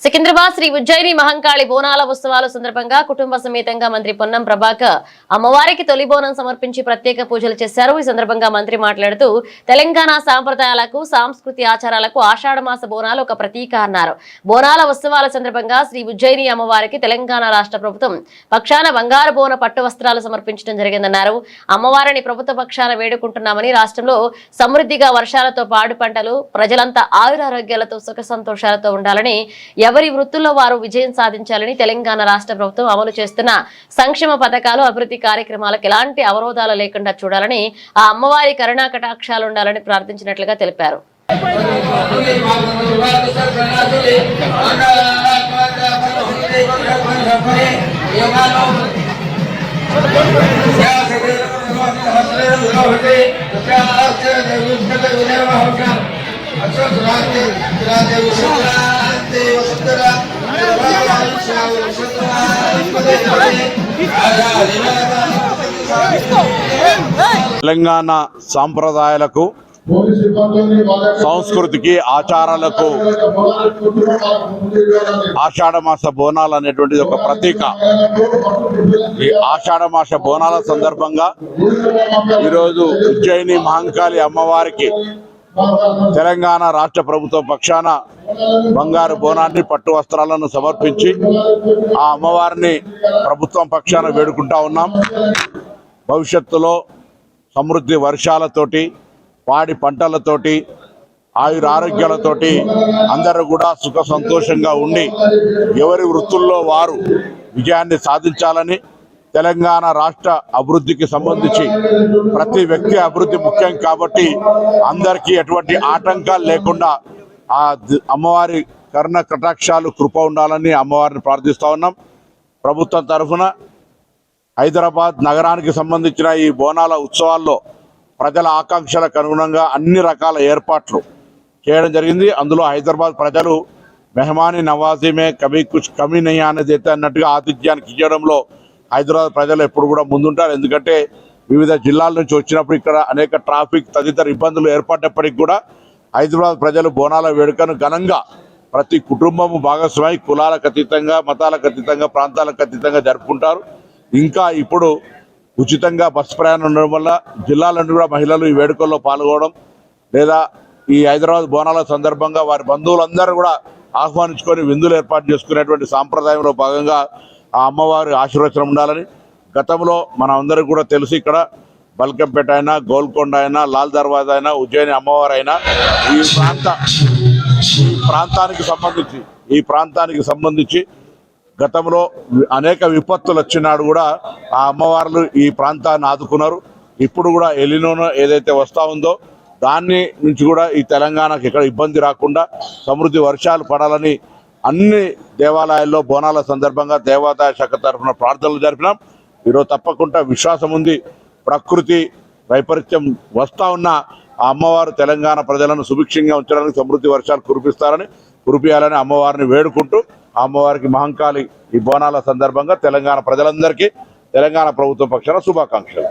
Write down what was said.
సికింద్రాబాద్ శ్రీ ఉజ్జయిని మహంకాళి బోనాల ఉత్సవాల సందర్భంగా కుటుంబ సమేతంగా మంత్రి పొన్నం ప్రభాకర్ అమ్మవారికి తొలి బోనం సమర్పించి ప్రత్యేక పూజలు చేశారు। ఈ సందర్భంగా మంత్రి మాట్లాడుతూ తెలంగాణ సాంప్రదాయాలకు సాంస్కృతిక ఆచారాలకు ఆషాఢమాస బోనాలు ఒక ప్రతీక అన్నారు। బోనాల ఉత్సవాల సందర్భంగా శ్రీ ఉజ్జయిని అమ్మవారికి తెలంగాణ రాష్ట్ర ప్రభుత్వం పక్షాన బంగారు బోన పట్టు వస్త్రాలు సమర్పించడం జరిగిందన్నారు। అమ్మవారిని ప్రభుత్వ పక్షాన వేడుకుంటున్నామని, రాష్ట్రంలో సమృద్ధిగా వర్షాలతో పాడు పంటలు, ప్రజలంతా ఆయురారోగ్యాలతో సుఖ సంతోషాలతో ఉండాలని, ఎవరి వృత్తుల్లో వారు విజయం సాధించాలని, తెలంగాణ రాష్ట్ర ప్రభుత్వం అమలు చేస్తున్న సంక్షేమ పథకాలు, అభివృద్ధి కార్యక్రమాలకు ఎలాంటి అవరోధాలు లేకుండా చూడాలని, ఆ అమ్మవారి కరుణా కటాక్షాలు ఉండాలని ప్రార్థించినట్లుగా తెలిపారు। తెలంగాణ సాంప్రదాయాలకు సంస్కృతికి ఆచారాలకు ఆషాఢమాస బోనాలు అనేటువంటిది ఒక ప్రతీక। ఈ ఆషాఢమాస బోనాల సందర్భంగా ఈరోజు ఉజ్జయిని మహంకాళి అమ్మవారికి తెలంగాణ రాష్ట్ర ప్రభుత్వ పక్షాన బంగారు బోనాన్ని, పట్టు వస్త్రాలను సమర్పించి ఆ అమ్మవారిని ప్రభుత్వం పక్షాన వేడుకుంటా ఉన్నాం। భవిష్యత్తులో సమృద్ధి వర్షాలతోటి, పాడి పంటలతోటి, ఆయురారోగ్యాలతోటి అందరూ కూడా సుఖ సంతోషంగా ఉండి ఎవరి వృత్తుల్లో వారు విజయాన్ని సాధించాలని, తెలంగాణ రాష్ట్ర అభివృద్ధికి సంబంధించి ప్రతి వ్యక్తి అభివృద్ధి ముఖ్యం కాబట్టి అందరికీ ఎటువంటి ఆటంకాలు లేకుండా ఆ అమ్మవారి కరుణ కటాక్షాలు కృప ఉండాలని అమ్మవారిని ప్రార్థిస్తా ఉన్నాం। ప్రభుత్వం తరఫున హైదరాబాద్ నగరానికి సంబంధించిన ఈ బోనాల ఉత్సవాల్లో ప్రజల ఆకాంక్షలకు అనుగుణంగా అన్ని రకాల ఏర్పాట్లు చేయడం జరిగింది। అందులో హైదరాబాద్ ప్రజలు మెహమాని నవాజీమే కభీ కుచ్ కమీ నహీ అనేది అన్నట్టుగా ఆతిథ్యానికి ఇవ్వడంలో హైదరాబాద్ ప్రజలు ఎప్పుడు కూడా ముందుంటారు। ఎందుకంటే వివిధ జిల్లాల నుంచి వచ్చినప్పుడు ఇక్కడ అనేక ట్రాఫిక్ తదితర ఇబ్బందులు ఏర్పడినప్పటికీ కూడా హైదరాబాద్ ప్రజలు బోనాల వేడుకను ఘనంగా ప్రతి కుటుంబము భాగస్వామి కులాలకు అతీతంగా, మతాలకు అతీతంగా, ప్రాంతాలకు అతీతంగా జరుపుకుంటారు। ఇంకా ఇప్పుడు ఉచితంగా బస్సు ప్రయాణం ఉండడం వల్ల జిల్లాల నుండి కూడా మహిళలు ఈ వేడుకల్లో పాల్గొనడం, లేదా ఈ హైదరాబాద్ బోనాల సందర్భంగా వారి బంధువులందరూ కూడా ఆహ్వానించుకొని విందులు ఏర్పాటు చేసుకునేటువంటి సాంప్రదాయంలో భాగంగా ఆ అమ్మవారి ఆశీర్వచనం ఉండాలని, గతంలో మన అందరికీ కూడా తెలుసు, ఇక్కడ బల్కంపేట అయినా, గోల్కొండ అయినా, లాల్ దర్వాజా అయినా, ఉజ్జయిని అమ్మవారు అయినా ఈ ప్రాంతానికి సంబంధించి గతంలో అనేక విపత్తులు వచ్చినాడు కూడా ఆ అమ్మవార్లు ఈ ప్రాంతాన్ని ఆదుకున్నారు। ఇప్పుడు కూడా ఎలినోనో ఏదైతే వస్తూ ఉందో దాన్ని నుంచి కూడా ఈ తెలంగాణకు ఇక్కడ ఇబ్బంది రాకుండా సమృద్ధి వర్షాలు పడాలని అన్ని దేవాలయాల్లో బోనాల సందర్భంగా దేవాదాయ శాఖ తరఫున ప్రార్థనలు జరిపినాం। ఈరోజు తప్పకుండా విశ్వాసం ఉంది, ప్రకృతి వైపరీత్యం వస్తూ ఉన్న ఆ అమ్మవారు తెలంగాణ ప్రజలను సుభిక్షంగా ఉంచడానికి సమృద్ధి వర్షాలు కురిపియాలని అమ్మవారిని వేడుకుంటూ ఆ అమ్మవారికి మహంకాళి ఈ బోనాల సందర్భంగా తెలంగాణ ప్రజలందరికీ తెలంగాణ ప్రభుత్వం పక్షాన శుభాకాంక్షలు।